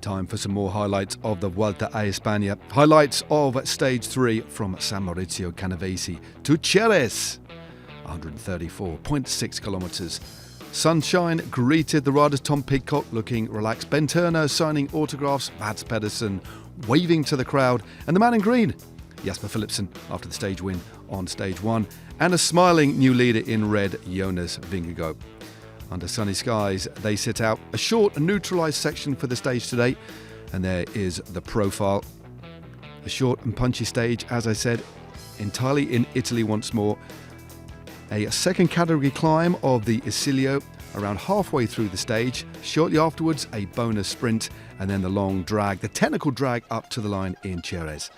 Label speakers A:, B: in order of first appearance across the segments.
A: Time for some more highlights of the Vuelta A Espana. Highlights of Stage 3 from San Maurizio Canavesi to CERES, 134.6 kilometres. Sunshine greeted the riders. Tom Pidcock looking relaxed, Ben Turner signing autographs, Mads Pedersen waving to the crowd, and the man in green, Jasper Philipsen, after the stage win on Stage 1, and a smiling new leader in red, Jonas Vingegaard. Under sunny skies, they set out a short and neutralised section for the stage today, and there is the profile. A short and punchy stage, as I said, entirely in Italy once more. A second category climb of the Isilio around halfway through the stage. Shortly afterwards, a bonus sprint, and then the long drag, the technical drag up to the line in CERES.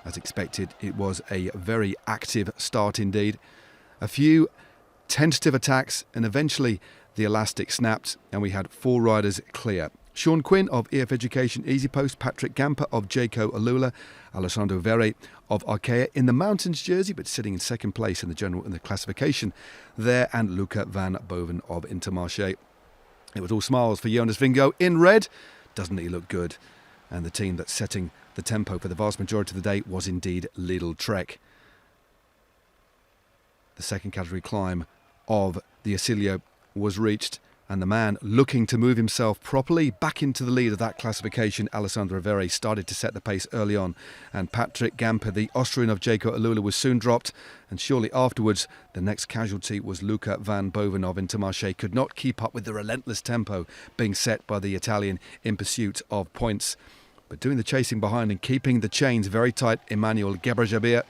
A: As expected, it was a very active start indeed. A few tentative attacks, and eventually the elastic snapped and we had 4 riders clear. Sean Quinn of EF Education Easy Post, Patrick Gamper of Jayco Alula, Alessandro Verre of Arkea in the Mountains jersey but sitting in second place in the classification there, and Luca van Boven of Intermarché. It was all smiles for Jonas Vingegaard in red. Doesn't he look good? And the team that's setting the tempo for the vast majority of the day was indeed Lidl Trek. The second category climb of the Isilio was reached, and the man looking to move himself properly back into the lead of that classification, Alessandro Verre, started to set the pace early on, and Patrick Gamper, the Austrian of Jayco Alula, was soon dropped, and shortly afterwards the next casualty was Luca van Boven of Intermarché. Could not keep up with the relentless tempo being set by the Italian in pursuit of points, but doing the chasing behind and keeping the chains very tight, Emmanuel Gebrejabir.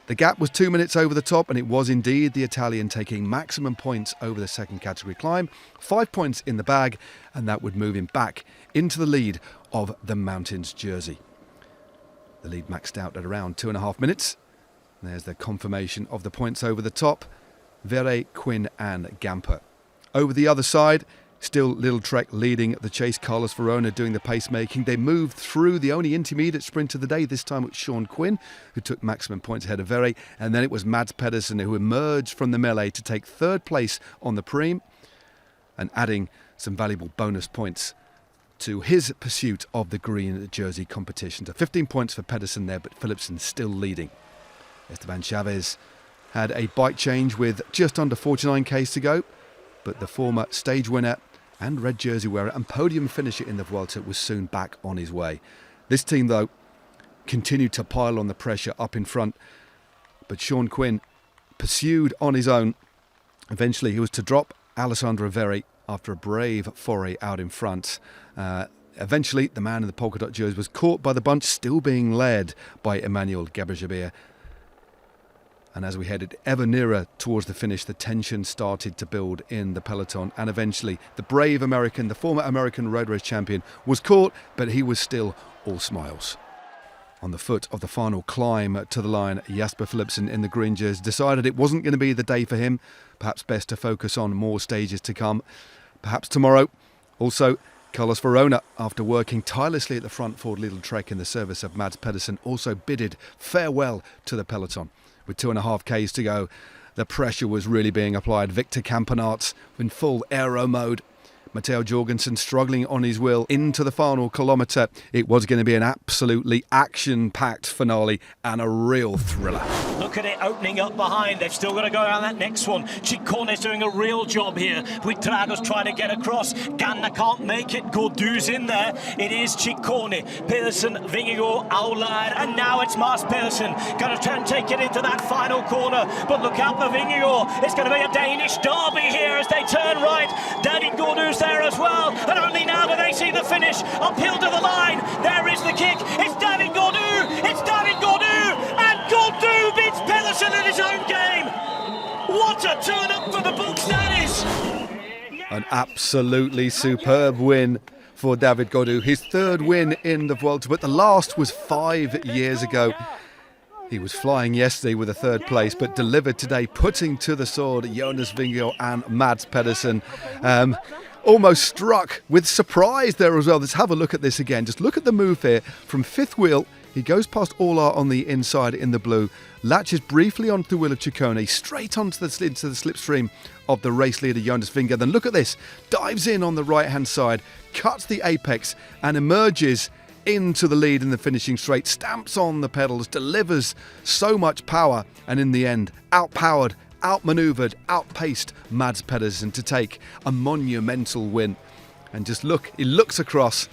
A: The gap was 2 minutes over the top, and it was indeed the Italian taking maximum points over the second category climb. 5 points in the bag, and that would move him back into the lead of the Mountains jersey. The lead maxed out at around 2.5 minutes. There's the confirmation of the points over the top. Verre, Quinn and Gamper. Over the other side, still Lidl Trek leading the chase. Carlos Verona doing the pacemaking. They moved through the only intermediate sprint of the day. This time it was Sean Quinn who took maximum points ahead of Verre, and then it was Mads Pedersen who emerged from the melee to take third place on the Prem, and adding some valuable bonus points to his pursuit of the green jersey competition. So 15 points for Pedersen there, but Philipsen still leading. Esteban Chavez had a bike change with just under 49k's to go, but the former stage winner and red jersey wearer and podium finisher in the Vuelta was soon back on his way. This team, though, continued to pile on the pressure up in front, but Sean Quinn pursued on his own. Eventually he was to drop Alessandro Verre after a brave foray out in front. Eventually the man in the polka dot jersey was caught by the bunch, still being led by Emmanuel Gebrejabir. And as we headed ever nearer towards the finish, the tension started to build in the peloton. And eventually, the brave American, the former American road race champion, was caught, but he was still all smiles. On the foot of the final climb to the line, Jasper Philipsen in the green jersey decided it wasn't going to be the day for him. Perhaps best to focus on more stages to come. Perhaps tomorrow. Also, Carlos Verona, after working tirelessly at the front for Lidl Trek in the service of Mads Pedersen, also bidded farewell to the peloton. With 2.5k's to go, the pressure was really being applied. Victor Campenaerts in full aero mode. Matteo Jorgensen struggling on his wheel into the final kilometre. It was going to be an absolutely action-packed finale and a real thriller.
B: Look at it opening up behind. They've still got to go around that next one. Ciccone's doing a real job here. Buitrago's trying to get across. Ganna can't make it. Gaudu's in there. It is Ciccone, Pedersen, Vingegaard, Aulard, and now it's Mads Pedersen. Going to try and take it into that final corner. But look out for Vingegaard. It's going to be a Danish derby here as they turn right. David Gaudu's there as well, and only now do they see the finish. Uphill to the line, there is the kick. It's David Gaudu, and Gaudu beats Pedersen in his own game. What a turn up for the books that is.
A: An absolutely superb win for David Gaudu, his third win in the Vuelta, but the last was 5 years ago. He was flying yesterday with a third place, but delivered today, putting to the sword Jonas Vingegaard and Mads Pedersen. Almost struck with surprise there as well. Let's have a look at this again. Just look at the move here from fifth wheel He goes past Ola on the inside in the blue, latches briefly onto the wheel of Ciccone, straight into the slipstream of the race leader Jonas Vingegaard. Then look at this, dives in on the right-hand side, cuts the apex and emerges into the lead in the finishing straight, stamps on the pedals, delivers so much power, and in the end, outpowered, outmaneuvered, outpaced Mads Pedersen to take a monumental win. And just look, he looks across,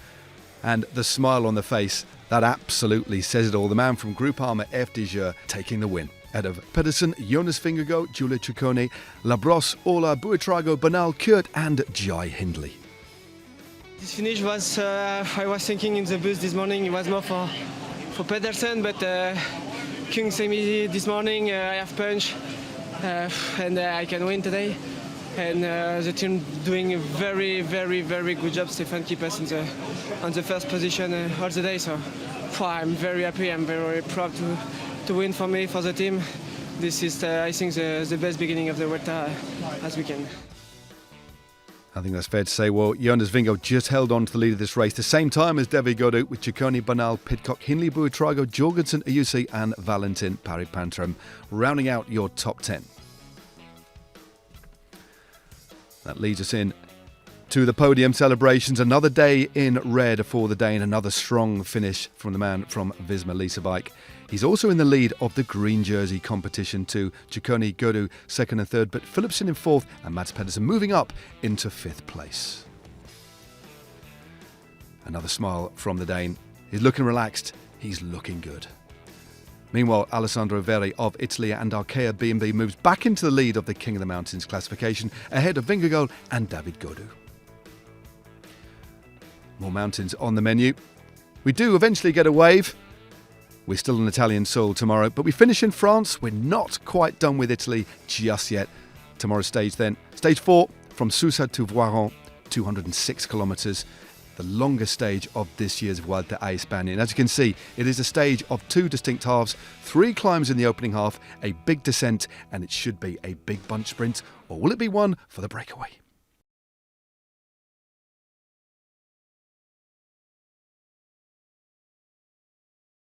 A: and the smile on the face, that absolutely says it all. The man from Groupama FDJ taking the win. Ahead of Pedersen, Jonas Vingegaard, Giulio Ciccone, Labros, Ola, Buitrago, Bernal, Kurt and Jai Hindley.
C: This finish was, I was thinking in the bus this morning, it was more for Pedersen, but Kung said me this morning, I have punch and I can win today. And the team doing a very, very, very good job. Stefan keep us on the first position all the day. So I'm very happy. I'm very proud to win for me, for the team. This is, I think, the best beginning of the Vuelta as we can.
A: I think that's fair to say. Well, Jonas Vingegaard just held on to the lead of this race, the same time as David Gaudu, with Ciccone, Bernal, Pidcock, Hindley, Buitrago, Jorgensen, Ayuso and Valentin Paripantram rounding out your top 10. That leads us in to the podium celebrations. Another day in red for the Dane. Another strong finish from the man from Visma Lease Bike. He's also in the lead of the green jersey competition too. Ciccone, Gaudu second and third, but Philipsen in fourth and Mads Pedersen moving up into fifth place. Another smile from the Dane. He's looking relaxed. He's looking good. Meanwhile, Alessandro Veri of Italy and Arkea B&B moves back into the lead of the King of the Mountains classification, ahead of Vingegaard and David Gaudu. More mountains on the menu. We do eventually get a wave. We're still in Italian soil tomorrow, but we finish in France. We're not quite done with Italy just yet. Tomorrow's stage then. Stage 4 from Susa to Voiron, 206 kilometres. The longest stage of this year's Vuelta A Espana. And as you can see, it is a stage of two distinct halves, 3 climbs in the opening half, a big descent, and it should be a big bunch sprint, or will it be one for the breakaway?